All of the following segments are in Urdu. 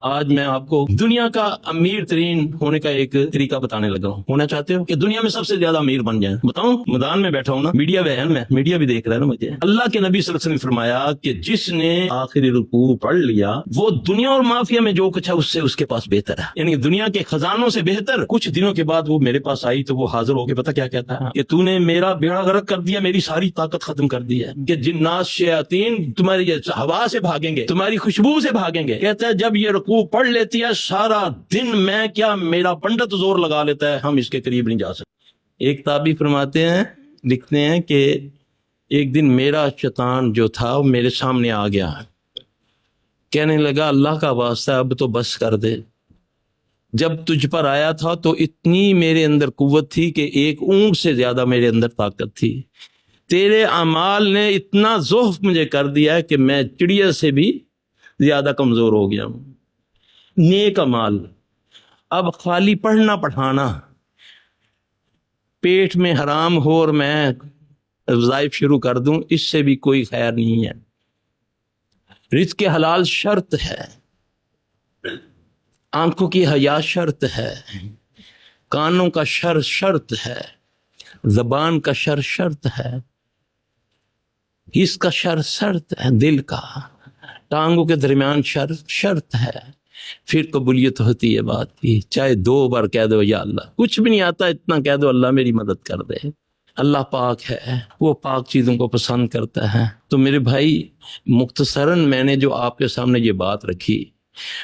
آج میں آپ کو دنیا کا امیر ترین ہونے کا ایک طریقہ بتانے لگا ہوں۔ ہونا چاہتے ہو کہ دنیا میں سب سے زیادہ امیر بن جائیں؟ بتاؤں، میدان میں بیٹھا ہوں نا، میڈیا بہن میں، میڈیا بھی دیکھ رہا ہے نا مجھے۔ اللہ کے نبی صلی اللہ علیہ وسلم نے فرمایا کہ جس نے آخری رکوع پڑھ لیا وہ دنیا اور مافیا میں جو کچھ ہے اس سے اس کے پاس بہتر ہے، یعنی دنیا کے خزانوں سے بہتر۔ کچھ دنوں کے بعد وہ میرے پاس آئی تو وہ حاضر ہو کے پتہ کیا کہتا ہے کہ تو نے میرا بیڑا غرق کر دیا، میری ساری طاقت ختم کر دی ہے، کہ جنات شیاطین تمہاری ہوا سے بھاگیں گے، تمہاری خوشبو سے بھاگیں گے۔ کہتا ہے جب یہ رکوع پڑھ لیتی ہے سارا دن میں کیا میرا پنڈت زور لگا لیتا ہے، ہم اس کے قریب نہیں جا سکتے۔ ایک تابعی فرماتے ہیں، لکھتے ہیں کہ ایک دن میرا شیطان جو تھا وہ میرے سامنے آ گیا، کہنے لگا اللہ کا واسطہ اب تو بس کر دے، جب تجھ پر آیا تھا تو اتنی میرے اندر قوت تھی کہ ایک اونٹ سے زیادہ میرے اندر طاقت تھی، تیرے اعمال نے اتنا ضعف مجھے کر دیا ہے کہ میں چڑیا سے بھی زیادہ کمزور ہو گیا ہوں۔ نیک اعمال اب خالی پڑھنا پڑھانا، پیٹ میں حرام ہو اور میں وظائف شروع کر دوں، اس سے بھی کوئی خیر نہیں ہے۔ رزق حلال شرط ہے، آنکھوں کی حیا شرط ہے، کانوں کا شرط ہے، زبان کا شرط ہے، اس کا شرط ہے، دل کا، ٹانگوں کے درمیان شرط ہے، پھر قبولیت ہوتی ہے بات کی۔ چاہے 2 بار کہہ دو یا اللہ کچھ بھی نہیں آتا، اتنا کہہ دو اللہ میری مدد کر دے۔ اللہ پاک ہے، وہ پاک چیزوں کو پسند کرتا ہے۔ تو میرے بھائی مختصراً میں نے جو آپ کے سامنے یہ بات رکھی،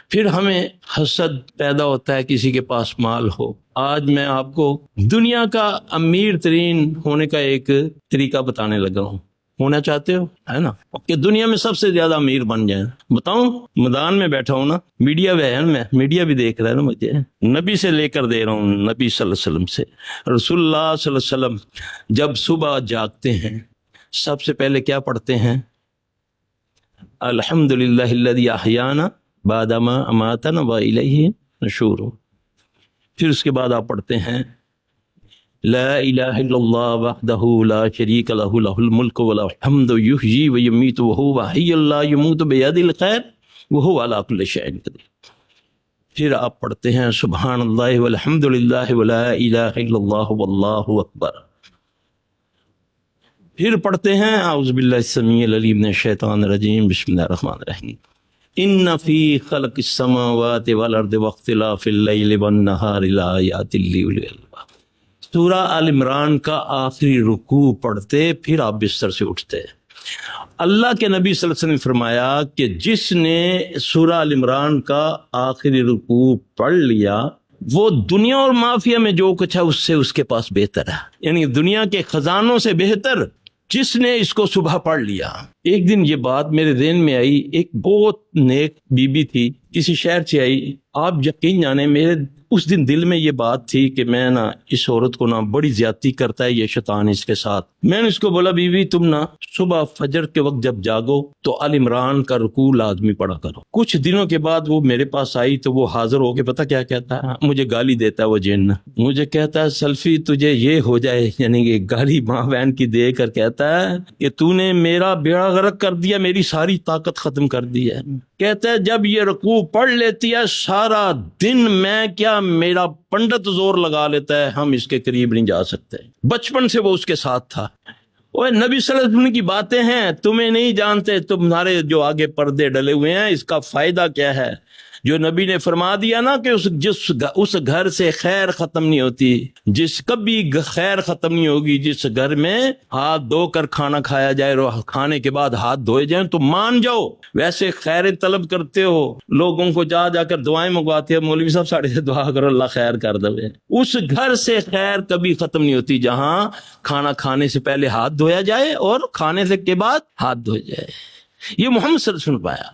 پھر ہمیں حسد پیدا ہوتا ہے کسی کے پاس مال ہو۔ آج میں آپ کو دنیا کا امیر ترین ہونے کا ایک طریقہ بتانے لگا ہوں۔ ہونا چاہتے ہو ہے نا کہ دنیا میں سب سے زیادہ امیر بن جائیں؟ بتاؤں، میدان میں بیٹھا ہوں نا، میڈیا بہن میں، میڈیا بھی دیکھ رہا ہے نا مجھے۔ نبی سے لے کر دے رہا ہوں، نبی صلی اللہ علیہ وسلم سے۔ رسول اللہ صلی اللہ علیہ وسلم جب صبح جاگتے ہیں سب سے پہلے کیا پڑھتے ہیں؟ الحمدللہ الذی احیانا بعد ما اماتنا والیہ نشور۔ پھر اس کے بعد آپ پڑھتے ہیں لا الہ الا اللہ وحدہ لا شریک لہ لہ الملک ولہ الحمد یحیی ویمیت وہو حی لا یموت بیدہ الخیر وہو علی کل شیء قدیر۔ پھر آپ پڑھتے ہیں سبحان اللہ والحمد للہ ولا الہ الا اللہ واللہ اکبر۔ پھر پڑھتے ہیں اعوذ باللہ السمیع العلیم من الشیطان الرجیم بسم اللہ الرحمن الرحیم ان فی خلق السماوات والارض واختلاف اللیل والنہار لآیات لأولی الالباب۔ سورہ آل عمران کا آخری رکوع پڑھتے پھر آپ بستر سے اٹھتے۔ اللہ کے نبی صلی اللہ علیہ وسلم نے فرمایا کہ جس نے سورہ آل عمران کا آخری رکوع پڑھ لیا وہ دنیا اور مافیا میں جو کچھ ہے اس سے اس کے پاس بہتر ہے، یعنی دنیا کے خزانوں سے بہتر جس نے اس کو صبح پڑھ لیا۔ ایک دن یہ بات میرے ذہن میں آئی، ایک بہت نیک بی بی تھی، کسی شہر سے آئی۔ آپ یقین جانے میرے اس دن دل میں یہ بات تھی کہ میں نا اس عورت کو نا بڑی زیادتی کرتا ہے یہ شیطان اس کے ساتھ۔ میں نے اس کو بولا بی بی تم نا صبح فجر کے وقت جب جاگو تو آل عمران کا رکوع لازمی پڑھا کرو۔ کچھ دنوں کے بعد وہ میرے پاس آئی تو وہ حاضر ہو کے پتہ کیا کہتا ہے؟ مجھے گالی دیتا ہے وہ جن، مجھے کہتا ہے سلفی تجھے یہ ہو جائے، یعنی کہ گالی ماں بہن کی دے کر کہتا ہے کہ تو نے میرا بیڑا غرق کر دیا، میری ساری طاقت ختم کر دی ہے۔ کہتا ہے جب یہ رکوع پڑھ لیتی ہے سارا دن میں کیا میرا پنڈت زور لگا لیتا ہے، ہم اس کے قریب نہیں جا سکتے۔ بچپن سے وہ اس کے ساتھ تھا۔ اوہ نبی صلی اللہ علیہ وسلم کی باتیں ہیں، تمہیں نہیں جانتے، تمہارے جو آگے پردے ڈلے ہوئے ہیں اس کا فائدہ کیا ہے؟ جو نبی نے فرما دیا نا کہ اس گھر سے خیر ختم نہیں ہوتی، کبھی خیر ختم نہیں ہوگی جس گھر میں ہاتھ دھو کر کھانا کھایا جائے اور کھانے کے بعد ہاتھ دھوئے جائیں تو مان جاؤ۔ ویسے خیر طلب کرتے ہو، لوگوں کو جا کر دعائیں منگواتے ہو، مولوی صاحب ساڑھے سے دعا کرو اللہ خیر کر دے۔ اس گھر سے خیر کبھی ختم نہیں ہوتی جہاں کھانا کھانے سے پہلے ہاتھ دھویا جائے اور کھانے سے کے بعد ہاتھ دھوئے جائے۔ یہ محمد صلی اللہ علیہ وسلم پایا۔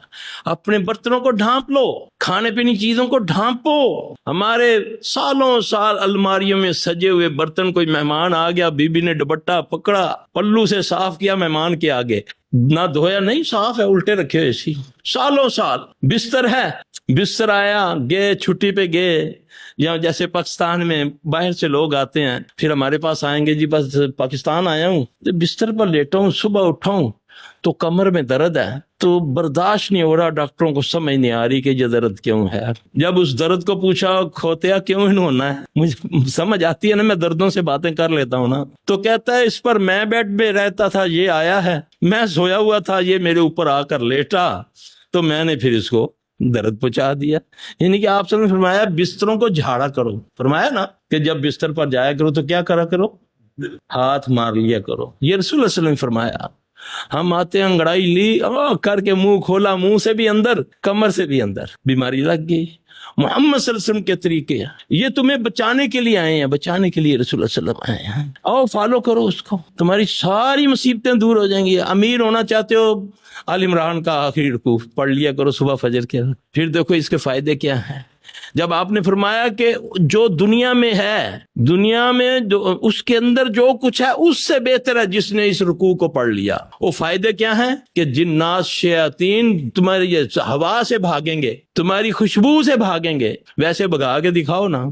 اپنے برتنوں کو ڈھانپ لو، کھانے پینے چیزوں کو ڈھانپو۔ ہمارے سالوں سال الماریوں میں سجے ہوئے برتن، کوئی مہمان آ گیا، بی بی نے دوپٹہ پکڑا، پلو سے صاف کیا مہمان کے آگے، نہ دھویا، نہیں صاف ہے، الٹے رکھے ہوئے سی سالوں سال۔ بستر ہے، بستر آیا، گئے چھٹی پہ گئے، یا جیسے پاکستان میں باہر سے لوگ آتے ہیں، پھر ہمارے پاس آئیں گے جی بس پاکستان آیا ہوں، بستر پر لیٹا ہوں، صبح اٹھا ہوں، تو کمر میں درد ہے، تو برداشت نہیں ہو رہا، ڈاکٹروں کو سمجھ نہیں آ رہی کہ یہ درد کیوں ہے۔ جب اس درد کو پوچھا کھوتیا کیوں ہونا ہے، مجھے سمجھ آتی ہے نا، میں دردوں سے باتیں کر لیتا ہوں نا، تو کہتا ہے اس پر میں بیڈ میں رہتا تھا، یہ آیا ہے، میں سویا ہوا تھا، یہ میرے اوپر آ کر لیٹا، تو میں نے پھر اس کو درد پہنچا دیا۔ یعنی کہ آپ نے فرمایا بستروں کو جھاڑا کرو، فرمایا نا کہ جب بستر پر جایا کرو تو کیا کرا کرو، ہاتھ مار لیا کرو، یہ رسول اللہ صلی اللہ علیہ وسلم نے فرمایا۔ ہم آتے ہیں انگڑائی لی کر کے منہ کھولا، منہ سے بھی اندر کمر سے بھی اندر، بیماری لگ گئی۔ محمد صلی اللہ علیہ وسلم کے طریقے ہیں، یہ تمہیں بچانے کے لیے آئے ہیں، بچانے کے لیے رسول اللہ صلی اللہ علیہ وسلم آئے ہیں، آؤ فالو کرو اس کو، تمہاری ساری مصیبتیں دور ہو جائیں گی۔ امیر ہونا چاہتے ہو، آل عمران کا آخری رکوع پڑھ لیا کرو صبح فجر کے، پھر دیکھو اس کے فائدے کیا ہیں۔ جب آپ نے فرمایا کہ جو دنیا میں ہے، دنیا میں جو اس کے اندر جو کچھ ہے اس سے بہتر ہے جس نے اس رکوع کو پڑھ لیا، وہ فائدے کیا ہیں کہ جنات شیاطین تمہاری ہوا سے بھاگیں گے، تمہاری خوشبو سے بھاگیں گے، ویسے بھگا کے دکھاؤ نا۔